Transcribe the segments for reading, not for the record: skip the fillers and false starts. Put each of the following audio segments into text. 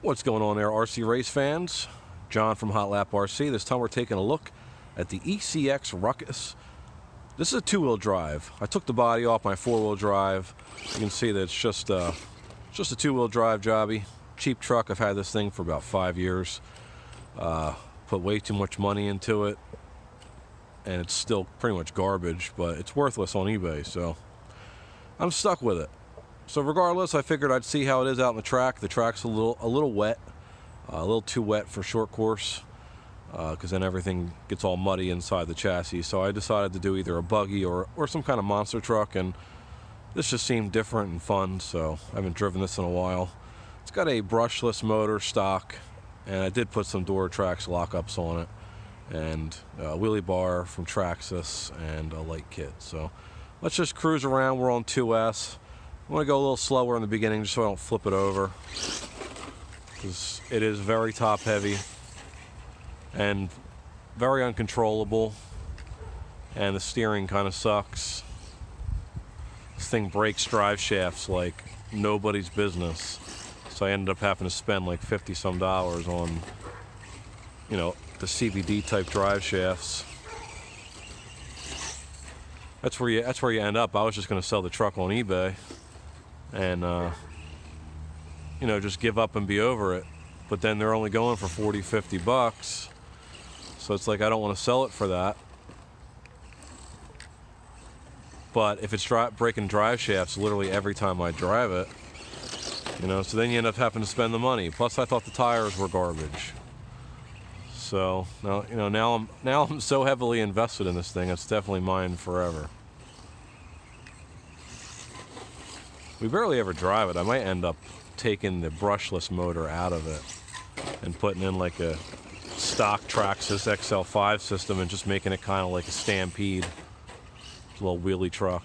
What's going on there, RC race fans? John from Hot Lap RC. This time we're taking a look at the ECX Ruckus. This is a two-wheel drive. I took the body off my four-wheel drive. You can see that it's just a two-wheel drive jobby. Cheap truck. I've had this thing for about 5 years. Put way too much money into it, and it's still pretty much garbage, but it's worthless on eBay, so I'm stuck with it. So regardless, I figured I'd see how it is out in the track. The track's a little wet, a little too wet for short course, because then everything gets all muddy inside the chassis. So I decided to do either a buggy or some kind of monster truck, and this just seemed different and fun, so I haven't driven this in a while. It's got a brushless motor stock, and I did put some Duratrax lockups on it, and a wheelie bar from Traxxas, and a light kit. So let's just cruise around. We're on 2S. I want to go a little slower in the beginning just so I don't flip it over, because it is very top heavy and very uncontrollable, and the steering kind of sucks. This thing breaks drive shafts like nobody's business, so I ended up having to spend like $50-some on, you know, the CVD type drive shafts. That's where you end up. I was just going to sell the truck on eBay and you know, just give up and be over it, but then they're only going for $40-50, so it's like I don't want to sell it for that. But if it's breaking drive shafts literally every time I drive it, you know, so then you end up having to spend the money. Plus I thought the tires were garbage. So now, you know, now I'm so heavily invested in this thing, it's definitely mine forever. We barely ever drive it. I might end up taking the brushless motor out of it and putting in like a stock Traxxas XL5 system and just making it kind of like a Stampede, a little wheelie truck.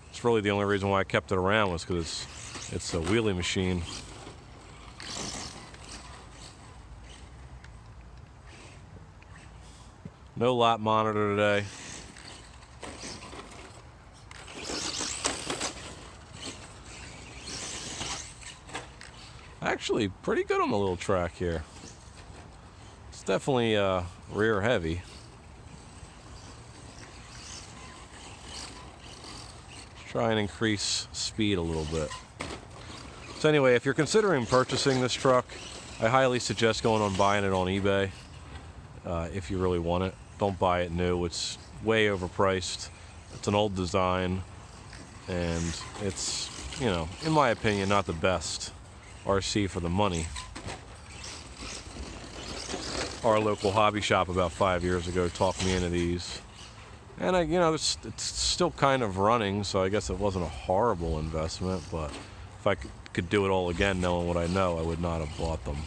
It's really the only reason why I kept it around was because it's a wheelie machine. No lap monitor today. Actually, pretty good on the little track here. It's definitely rear heavy. Let's try and increase speed a little bit. So anyway, if you're considering purchasing this truck, I highly suggest going on buying it on eBay. If you really want it, don't buy it new. It's way overpriced. It's an old design, and it's, you know, in my opinion, not the best RC for the money. Our local hobby shop about 5 years ago talked me into these, and you know, it's still kind of running, so I guess it wasn't a horrible investment. But if I could do it all again, knowing what I know, I would not have bought them.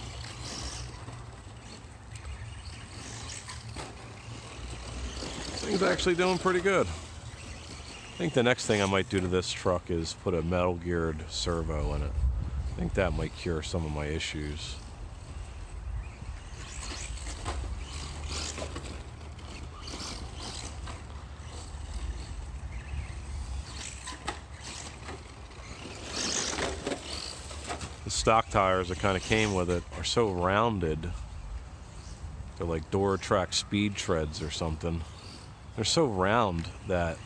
This thing's actually doing pretty good. I think the next thing I might do to this truck is put a metal geared servo in it. I think that might cure some of my issues. The stock tires that kind of came with it are so rounded. They're like Duratrax speed treads or something. They're so round that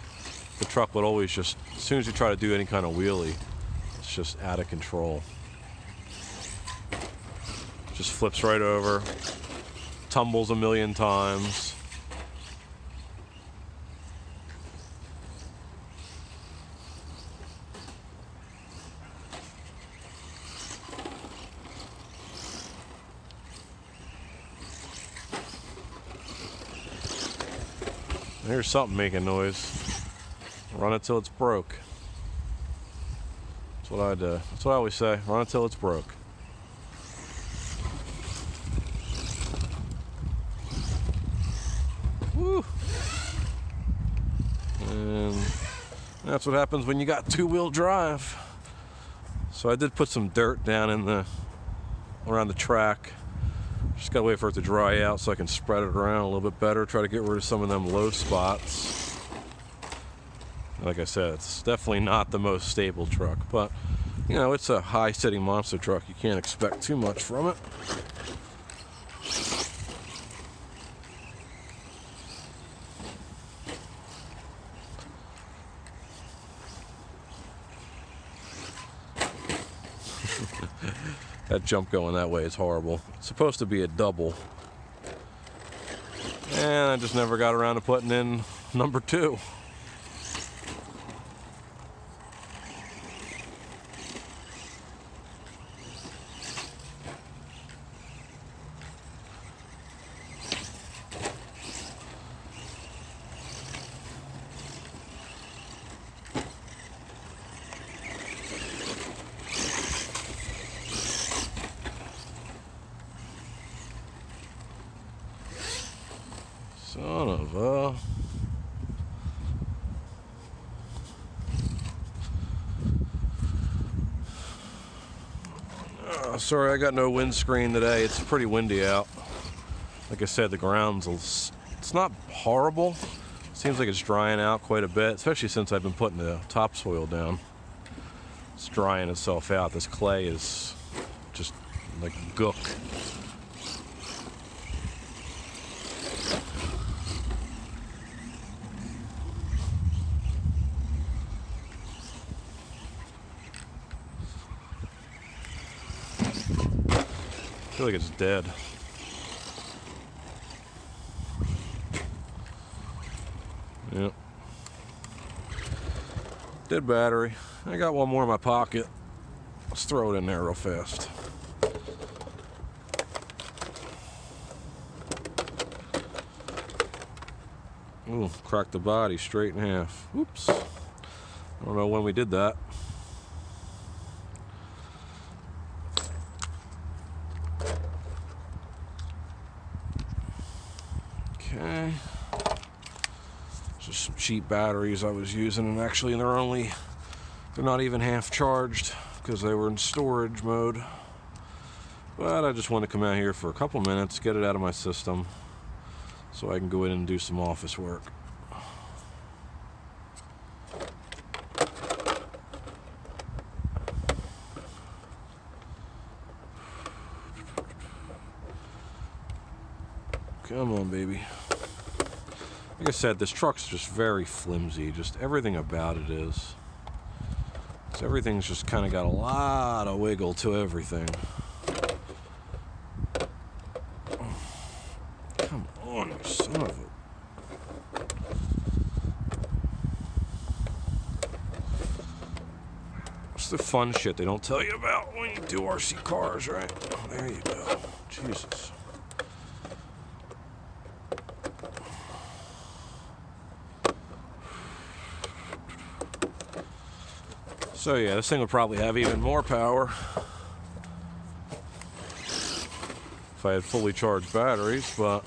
the truck would always just, as soon as you try to do any kind of wheelie, it's just out of control. Just flips right over, tumbles a million times. Here's something making noise. Run it till it's broke. That's what I do. That's what I always say. Run it till it's broke. Woo. And that's what happens when you got two-wheel drive. So I did put some dirt down in around the track. Just gotta wait for it to dry out so I can spread it around a little bit better, try to get rid of some of them low spots. Like I said, it's definitely not the most stable truck, but you know, it's a high-sitting monster truck. You can't expect too much from it. That jump going that way is horrible. It's supposed to be a double. And I just never got around to putting in number 2. Son of a... sorry, I got no windscreen today. It's pretty windy out. Like I said, the ground's... it's not horrible. Seems like it's drying out quite a bit, especially since I've been putting the topsoil down. It's drying itself out. This clay is just like gook. I feel like it's dead. Yep. Dead battery. I got one more in my pocket. Let's throw it in there real fast. Ooh, cracked the body straight in half. Oops. I don't know when we did that. Okay. Just some cheap batteries I was using, and actually they're not even half charged because they were in storage mode. But I just want to come out here for a couple minutes, get it out of my system so I can go in and do some office work. Come on, baby. Like I said, this truck's just very flimsy. Just everything about it is. So everything's just kind of got a lot of wiggle to everything. Come on, you son of a... What's the fun shit they don't tell you about when you do RC cars, right? Oh, there you go. Jesus. So yeah, this thing would probably have even more power if I had fully charged batteries, but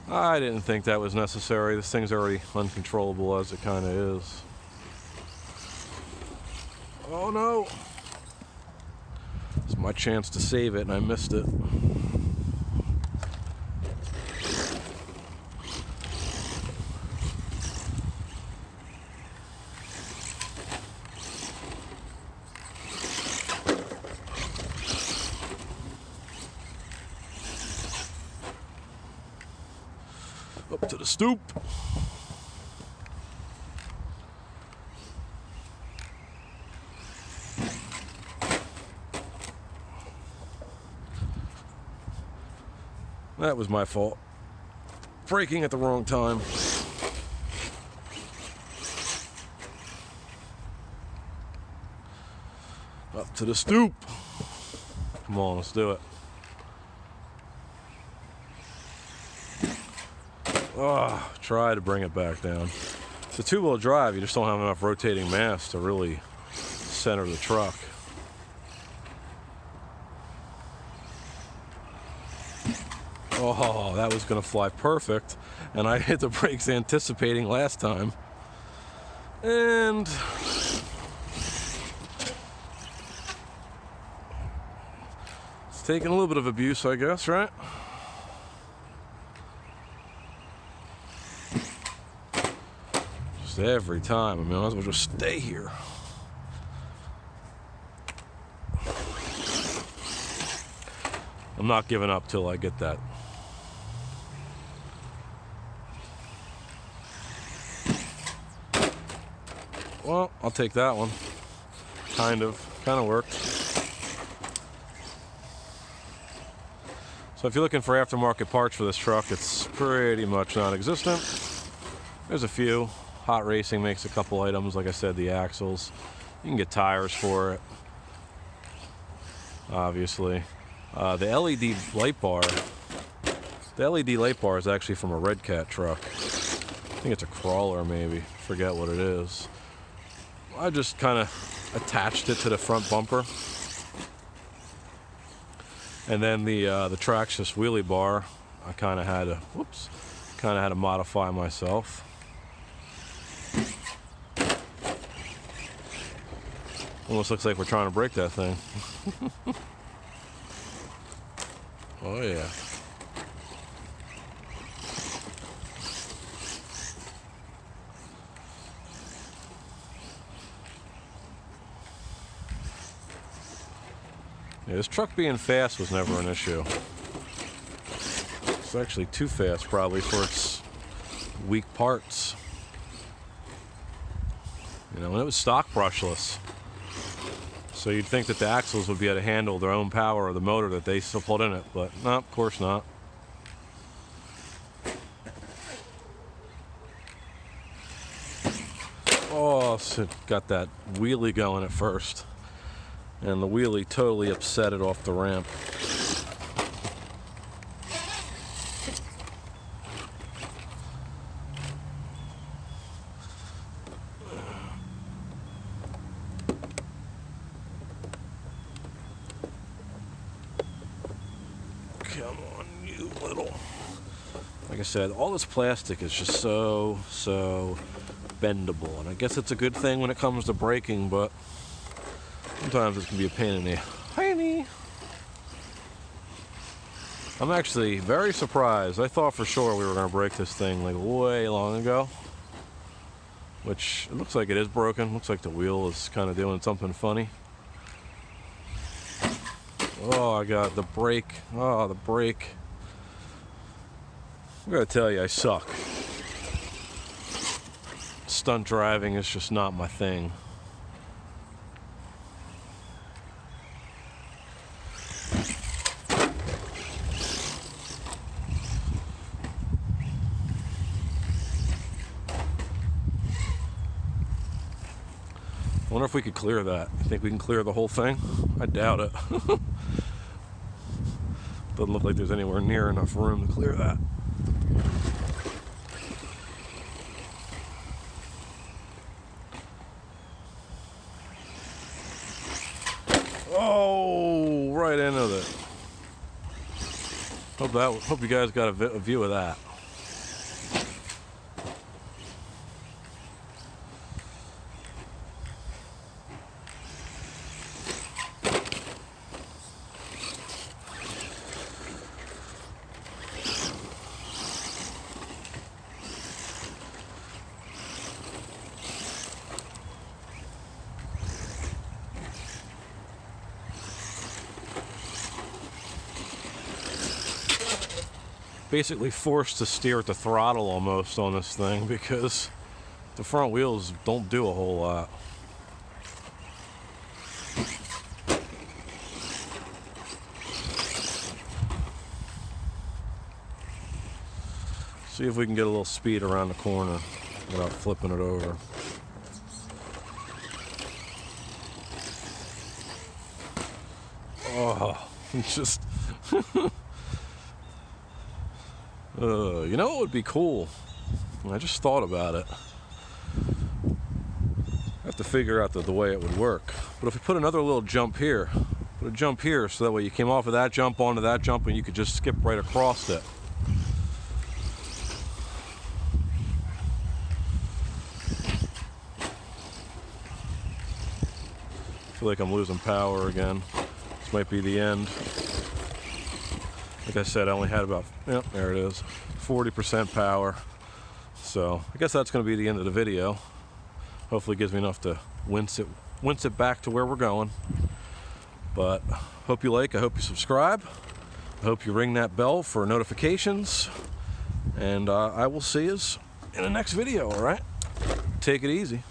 I didn't think that was necessary. This thing's already uncontrollable as it kind of is. Oh no! It's my chance to save it and I missed it. Up to the stoop. That was my fault. Braking at the wrong time. Up to the stoop. Come on, let's do it. Oh, try to bring it back down. It's a two-wheel drive. You just don't have enough rotating mass to really center the truck. Oh, that was going to fly perfect. And I hit the brakes anticipating last time. And it's taking a little bit of abuse, I guess, right? every time. I mean, I might as well just stay here. I'm not giving up till I get that. Well, I'll take that one. Kind of worked. So if you're looking for aftermarket parts for this truck, it's pretty much non-existent. There's a few. Hot Racing makes a couple items, like I said, the axles. You can get tires for it, obviously. The LED light bar is actually from a Red Cat truck. I think it's a crawler, maybe. Forget what it is. I just kind of attached it to the front bumper. And then the Brushless wheelie bar, I kind of had to modify myself. Almost looks like we're trying to break that thing. Oh yeah. Yeah, this truck being fast was never an issue. It's actually too fast probably for its weak parts. You know, and it was stock brushless. So you'd think that the axles would be able to handle their own power of the motor that they still put in it, but no, of course not. Oh, so it got that wheelie going at first. And the wheelie totally upset it off the ramp. Come on, you little... Like I said, all this plastic is just so bendable. And I guess it's a good thing when it comes to braking, but sometimes it can be a pain in the hiney. I'm actually very surprised. I thought for sure we were going to break this thing like way long ago. Which, it looks like it is broken. Looks like the wheel is kind of doing something funny. Oh, I got the brake. Oh, the brake. I'm going to tell you, I suck. Stunt driving is just not my thing. I wonder if we could clear that. You think we can clear the whole thing? I doubt it. Doesn't look like there's anywhere near enough room to clear that. Oh, right into it. Hope you guys got a view of that. Basically forced to steer at the throttle almost on this thing because the front wheels don't do a whole lot. See if we can get a little speed around the corner without flipping it over. Oh, it's just... you know what would be cool? I just thought about it. I have to figure out the way it would work. But if we put another little jump here, put a jump here so that way you came off of that jump onto that jump and you could just skip right across it. I feel like I'm losing power again. This might be the end. Like I said, I only had about, yep, there it is, 40% power. So I guess that's going to be the end of the video. Hopefully it gives me enough to wince it back to where we're going. But hope you like, I hope you subscribe, I hope you ring that bell for notifications, and I will see you in the next video, all right? Take it easy.